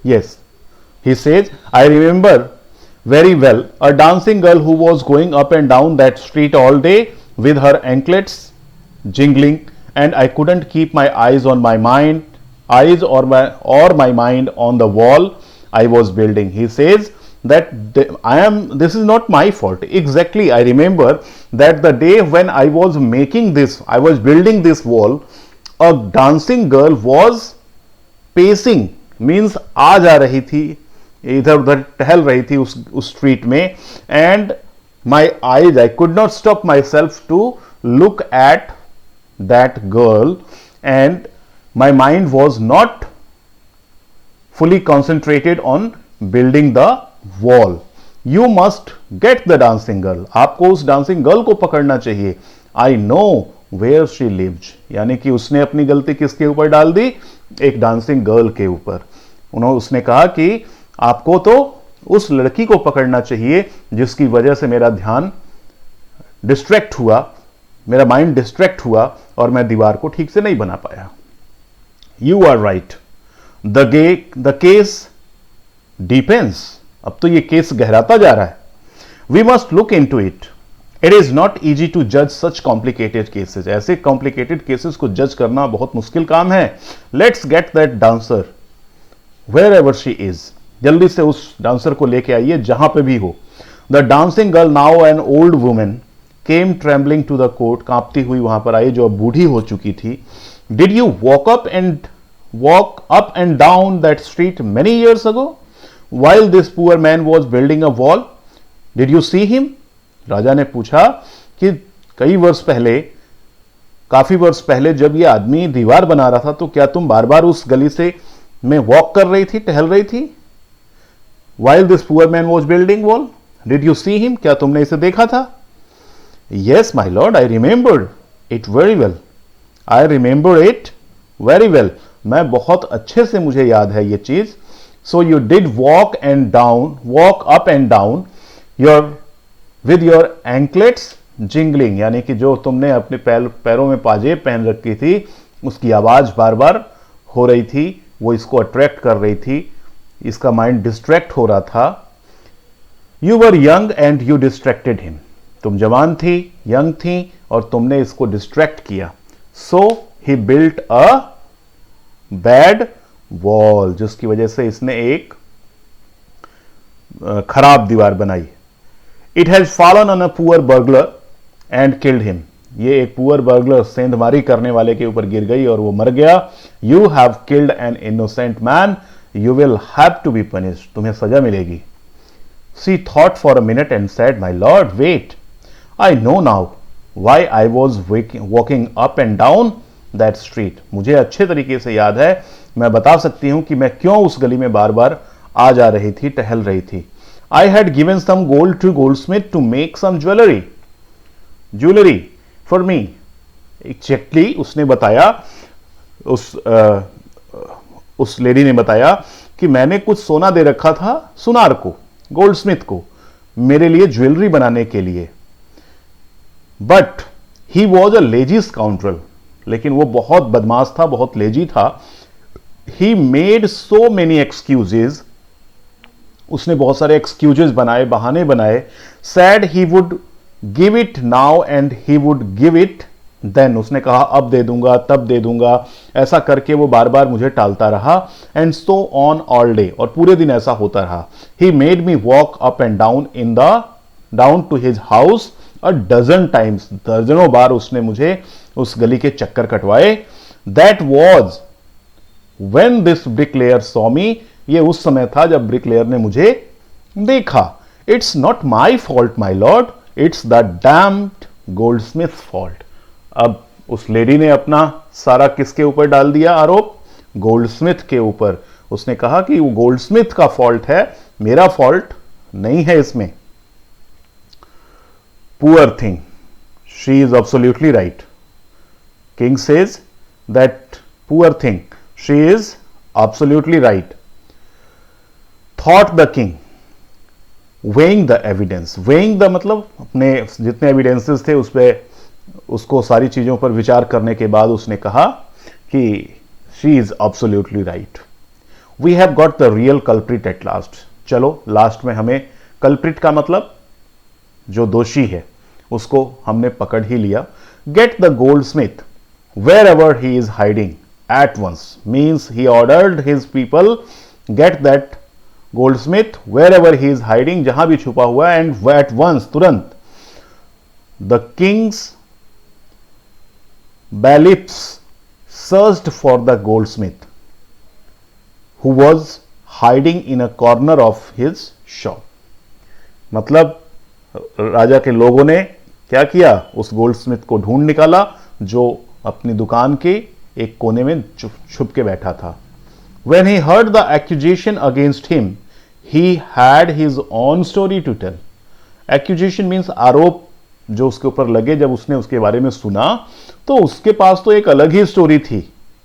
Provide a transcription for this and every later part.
Yes, he says, I remember very well a dancing girl who was going up and down that street all day with her anklets jingling, and I couldn't keep my eyes on my mind, eyes or my mind on the wall I was building. He says that this is not my fault. Exactly, I remember that the day when I was making this, I was building this wall, a dancing girl was pacing, means आ जा रही थी, इधर उधर टहल रही थी उस स्ट्रीट में, and my eyes, I could not stop myself to look at that girl, and my mind was not fully concentrated on building the wall. You must get the dancing girl. आपको उस dancing girl को पकड़ना चाहिए. I know where she lives. यानी कि उसने अपनी गलती किसके ऊपर डाल दी? एक डांसिंग गर्ल के ऊपर. उसने कहा कि आपको तो उस लड़की को पकड़ना चाहिए जिसकी वजह से मेरा ध्यान डिस्ट्रैक्ट हुआ, मेरा माइंड डिस्ट्रैक्ट हुआ और मैं दीवार को ठीक से नहीं बना पाया. You are right. The case deepens. अब तो ये केस गहराता जा रहा है. We must look into it. It is not easy to judge such complicated cases. ऐसे complicated cases को जज करना बहुत मुश्किल काम है. Let's get that dancer wherever she is. जल्दी से उस डांसर को लेके आइए जहां पे भी हो. The dancing girl, now an old woman, came trembling to the court. कांपती हुई वहां पर आई, जो अब बूढ़ी हो चुकी थी. Did you walk up and down that street many years ago while this poor man was building a wall? Did you see him? राजा ने पूछा कि काफी वर्ष पहले जब यह आदमी दीवार बना रहा था तो क्या तुम बार बार उस गली से में वॉक कर रही थी, टहल रही थी? While this poor man was building wall, did you see him? क्या तुमने इसे देखा था? Yes, my lord, I remembered it very well. I remember it very well. मैं बहुत अच्छे से मुझे याद है ये चीज. So you did walk up and down with your anklets jingling, यानी कि जो तुमने अपने पैरों में पाजेब पहन रखी थी उसकी आवाज बार बार हो रही थी, वो इसको अट्रैक्ट कर रही थी, इसका माइंड डिस्ट्रैक्ट हो रहा था. You were young and you distracted him. तुम जवान थी, यंग थी और तुमने इसको डिस्ट्रैक्ट किया. So he built a bad wall, जिसकी वजह से इसने एक खराब दीवार बनाई. It has fallen on a poor burglar and killed him. ये एक पुअर बर्गलर, सेंधमारी करने वाले के ऊपर गिर गई और वो मर गया. You have killed an innocent man, you will have to be punished. तुम्हें सजा मिलेगी. She thought for a minute and said, my lord wait, I know now why I was walking up and down that street. मुझे अच्छे तरीके से याद है, मैं बता सकती हूं कि मैं क्यों उस गली में बार बार आ जा रही थी, टहल रही थी. I had given some gold to goldsmith to make some jewellery for me. Exactly उसने बताया, उस लेडी ने बताया कि मैंने कुछ सोना दे रखा था सुनार को, गोल्डस्मिथ को, मेरे लिए ज्वेलरी बनाने के लिए. But he was a lazy scoundrel. लेकिन वो बहुत बदमाश था, बहुत लेजी था. He made so many excuses. उसने बहुत सारे एक्सक्यूजेज बनाए, बहाने बनाए. Said he would give it now and he would give it then. उसने कहा अब दे दूंगा, तब दे दूंगा. ऐसा करके वो बार बार मुझे टालता रहा. And so on all day. और पूरे दिन ऐसा होता रहा. He made me walk up and down to his house a dozen times. दर्जनों बार उसने मुझे उस गली के चक्कर कटवाए. That was when this bricklayer saw me. ये उस समय था जब ब्रिकलेयर ने मुझे देखा. It's not my fault my lord, it's the damned goldsmith fault. अब उस लेडी ने अपना सारा किसके ऊपर डाल दिया आरोप? गोल्डस्मिथ के ऊपर. उसने कहा कि वो गोल्डस्मिथ का फॉल्ट है, मेरा फॉल्ट नहीं है इसमें. Poor thing, she is absolutely right. King says that poor thing, she is absolutely right. Thought the king, weighing the evidence. Weighing the मतलब अपने जितने evidences थे उस पे उसको सारी चीजों पर विचार करने के बाद उसने कहा कि she is absolutely right. We have got the real culprit at last. चलो लास्ट में हमें कल्प्रिट का मतलब जो दोषी है उसको हमने पकड़ ही लिया। Get the goldsmith wherever he is hiding at once, means he ordered his people get that goldsmith wherever he is hiding, जहां भी छुपा हुआ है, एंड एट वंस तुरंत the king's bailiffs searched for the goldsmith who was hiding in a corner of his shop। मतलब राजा के लोगों ने क्या किया, उस गोल्डस्मिथ को ढूंढ निकाला जो अपनी दुकान के एक कोने में छुप के बैठा था। When he heard the accusation against him, he had his own story to tell। Accusation means आरोप जो उसके ऊपर लगे, जब उसने उसके बारे में सुना तो उसके पास तो एक अलग ही स्टोरी थी।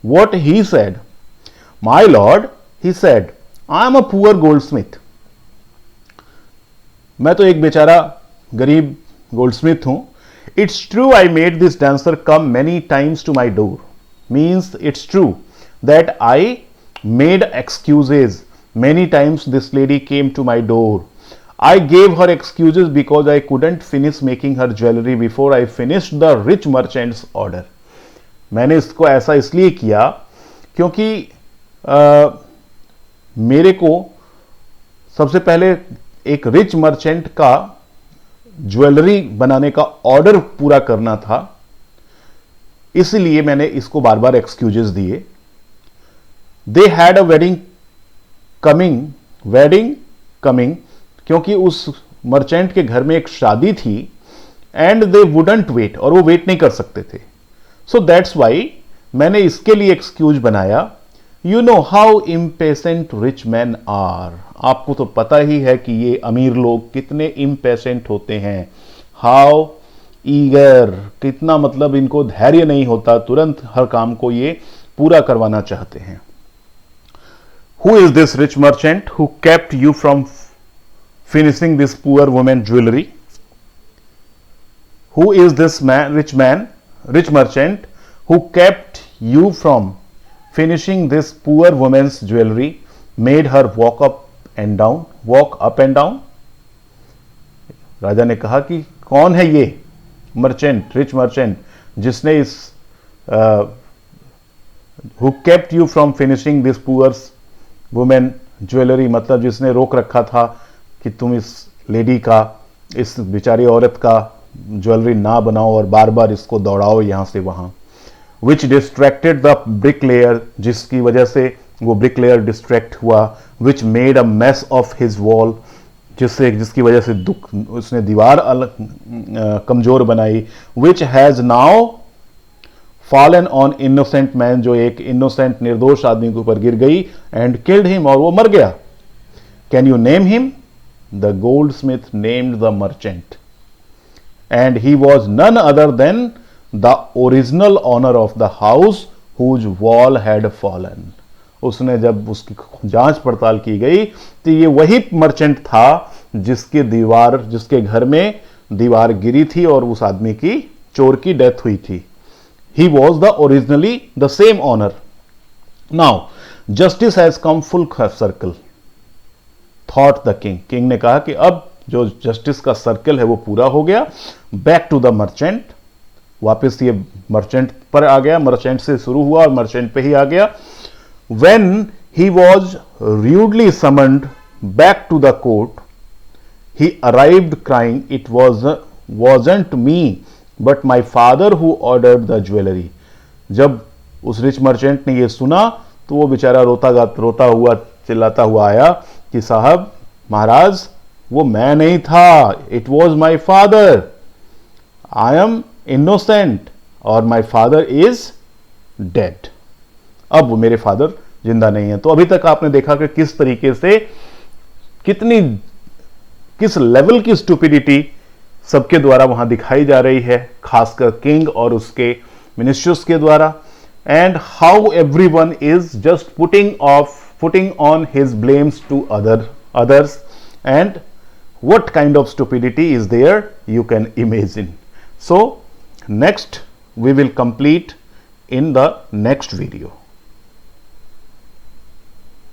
What he said, my lord, he said, I am a poor goldsmith। मैं तो एक बेचारा गरीब गोल्डस्मिथ हूं। It's true I made this dancer come many times to my door, means it's true that I made excuses many times this lady came to my door। I gave her excuses because I couldn't finish making her jewelry before I finished the rich merchant's order। मैंने इसको ऐसा इसलिए किया क्योंकि मेरे को सबसे पहले एक रिच मर्चेंट का ज्वेलरी बनाने का ऑर्डर पूरा करना था, इसलिए मैंने इसको बार बार एक्सक्यूजेस दिए। They had a wedding coming, क्योंकि उस मर्चेंट के घर में एक शादी थी, एंड दे वुडंट वेट, और वो वेट नहीं कर सकते थे। सो दैट्स वाई मैंने इसके लिए एक्सक्यूज बनाया। You know how impatient rich man are. आपको तो पता ही है कि ये अमीर लोग कितने इम्पेशेंट होते हैं। हाउ ईगर, कितना मतलब इनको धैर्य नहीं होता, तुरंत हर काम को ये पूरा करवाना चाहते हैं। Who is this rich merchant who kept you from finishing this poor woman jewelry? Who is this rich merchant who kept you from finishing this poor woman's jewelry, made her walk up and down? राजा ने कहा कि कौन है ये merchant, rich merchant, जिसने इस who kept you from finishing this poor woman jewelry, मतलब जिसने रोक रखा था कि तुम इस लेडी का, इस बेचारी औरत का ज्वेलरी ना बनाओ और बार बार इसको दौड़ाओ यहां से वहां। विच डिस्ट्रैक्टेड द ब्रिकलेयर, जिसकी वजह से वो ब्रिकलेयर डिस्ट्रैक्ट हुआ। Which made a mess of his wall, जिसकी वजह से उसने दीवार कमजोर बनाई। Which has now fallen on innocent man, जो एक इनोसेंट निर्दोष आदमी के ऊपर गिर गई, एंड किल्ड हिम, और वो मर गया। Can you name him? The goldsmith named the merchant, and he was none other than the original owner of the house whose wall had fallen। उसने जब उसकी जांच पड़ताल की गई तो ये वही मर्चेंट था जिसके घर में दीवार गिरी थी और उस आदमी की, चोर की डेथ हुई थी। He was the originally the same owner। Now justice has come full circle, thought the king. King ने कहा कि अब जो जस्टिस का सर्कल है वो पूरा हो गया। बैक टू द मर्चेंट, वापस ये मर्चेंट पर आ गया, मर्चेंट से शुरू हुआ और मर्चेंट पे ही आ गया। When he was rudely summoned back to the court, he arrived crying, it wasn't me but my father who ordered the jewellery. जब उस रिच मर्चेंट ने ये सुना तो वो बेचारा रोता हुआ चिल्लाता हुआ आया कि साहब, महाराज, वो मैं नहीं था, it was my father, I am innocent और माई फादर इज डेड। अब वो मेरे फादर जिंदा नहीं है। तो अभी तक आपने देखा कि किस तरीके से किस लेवल की स्टुपिडिटी सबके द्वारा वहां दिखाई जा रही है, खासकर किंग और उसके मिनिस्टर्स के द्वारा, and how everyone is just putting on his blames to others, and what kind of stupidity is there you can imagine. So next we will complete in the next video.